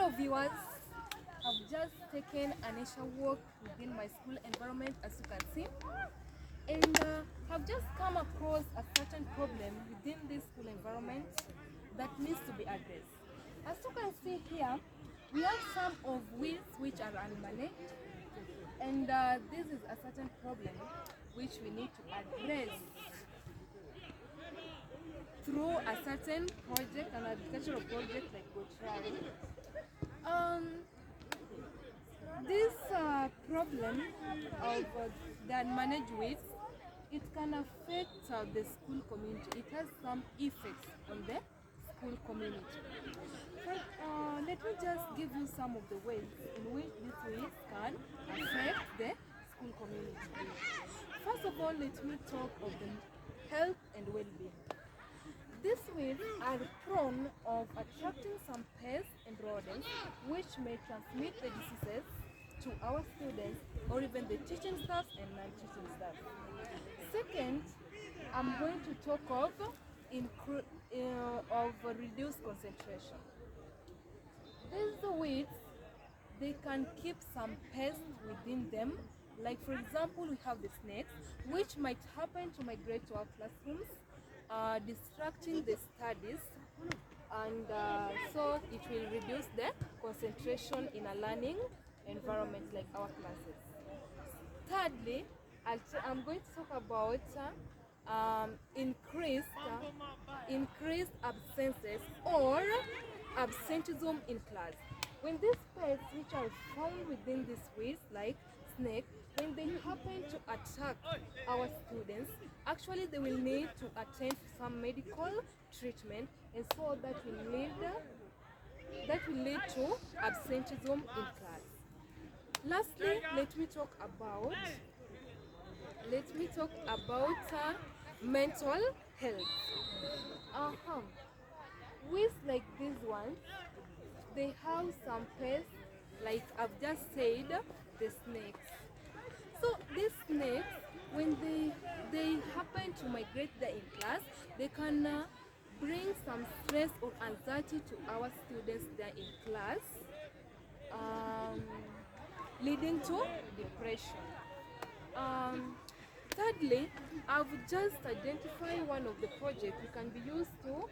Hello viewers, I've just taken a nature walk within my school environment, as you can see, and I've just come across a certain problem within this school environment that needs to be addressed. As you can see here, we have some of weeds which are unmanaged, and this is a certain problem which we need to address through a certain project, an agricultural project like botry. This problem of the unmanaged weeds, it can affect the school community. It has some effects on the school community. Let me just give you some of the ways in which these weeds can affect the school community. First of all, let me talk of the health and well-being. These weeds are prone of attracting some pests and rodents which may transmit the diseases to our students or even the teaching staff and non-teaching staff. Second, I'm going to talk of reduced concentration. These weeds, they can keep some pests within them. Like for example, we have the snakes, which might happen to migrate to our classrooms, distracting the studies, and so it will reduce the concentration in a learning environment like our classes. Thirdly, I'm going to talk about increased absences or absenteeism in class. When these pests which are found within these weeds like snake, when they happen to attack our students, actually they will need to attend some medical treatment, and so that will lead to absenteeism in class. Lastly, let me talk about mental health. Weeds like these ones, they have some pests, like I've just said, the snakes. So these snakes, when they happen to migrate there in class, they can bring some stress or anxiety to our students there in class, leading to depression. Thirdly, I've just identified one of the projects we can be used to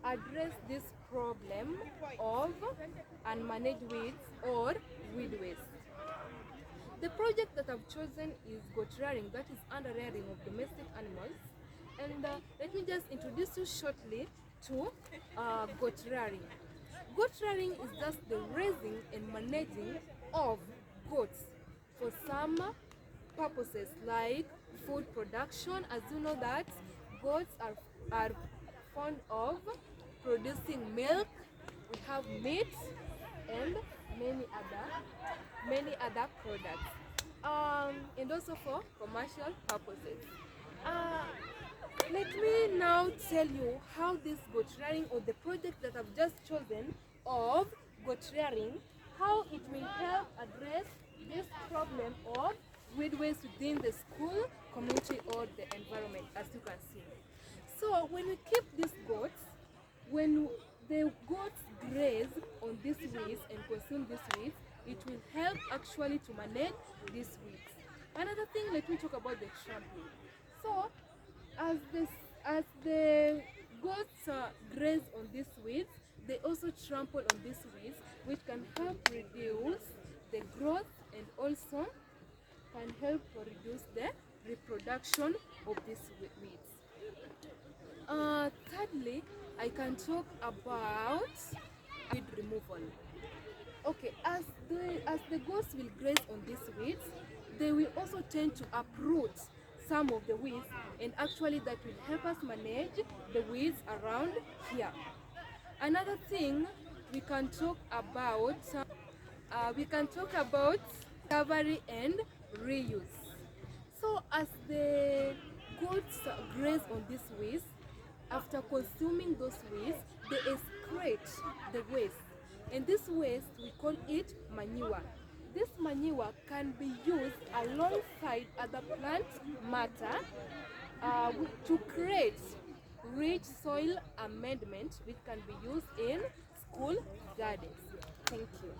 address this problem of unmanaged weeds or weed waste. The project that I've chosen is goat rearing, that is under rearing of domestic animals. And let me just introduce you shortly to goat rearing. Goat rearing is just the raising and managing of goats for some purposes like food production. As you know that goats are fond of producing milk, we have meat and many other products, and also for commercial purposes. Let me now tell you how this goat rearing, or the project that I've just chosen of goat rearing, how it will help address this problem of weed waste within the school community or the environment, as you can see. So when we keep these goats, when the goats graze on these weeds and consume these weeds, it will help actually to manage these weeds. Another thing, let me talk about the trampling. So as the goats graze on these weeds, they also trample on these weeds, which can help reduce the growth and also can help to reduce the reproduction of these weeds. Thirdly, I can talk about weed removal. Okay, as the goats will graze on these weeds, they will also tend to uproot some of the weeds, and actually that will help us manage the weeds around here. Another thing we can talk about recovery and reuse. So as the goats graze on these weeds, after consuming those weeds, they excrete the waste, and this waste we call it manure. This manure can be used alongside other plant matter to create rich soil amendment, which can be used in school gardens. Thank you.